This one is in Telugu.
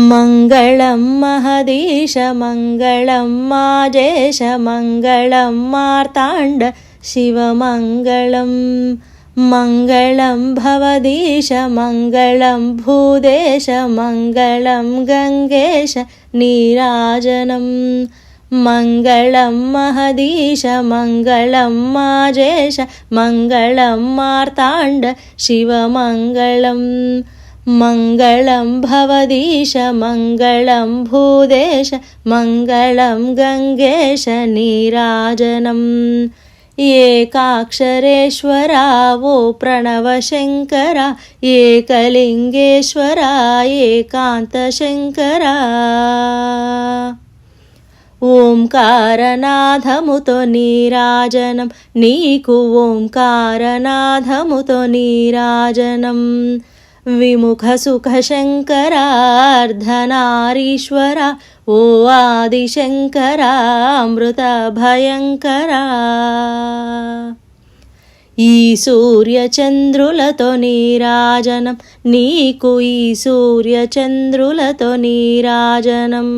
మంగళం మహదీశ మంగళం మాజేశ మంగళం మార్తాండ శివమంగళం మంగళం భవదీశ మంగళం భూదేశ మంగళం గంగేశ నీరాజనం మంగళం మహదీశ మంగళం మాజేశ మంగళం మార్తాండ శివమంగళం మంగళం భవదీశ మంగళం భూదేశ మంగళం గంగేశ నీరాజనం ఏకాక్షరేశ్వరా ఓ ప్రణవశంకర ఏకలింగేశ్వర ఏకాంతశంకర ఓంకారనాథముతో నీరాజనం నీకు ఓంకారనాథముతో నీరాజనం విముఖ సుఖ శంకర అర్ధనారీశ్వర ఓ ఆదిశంకర అమృత భయంకర ఈ సూర్యచంద్రులతో నీరాజనం నీకు ఈ సూర్యచంద్రులతో నీరాజనం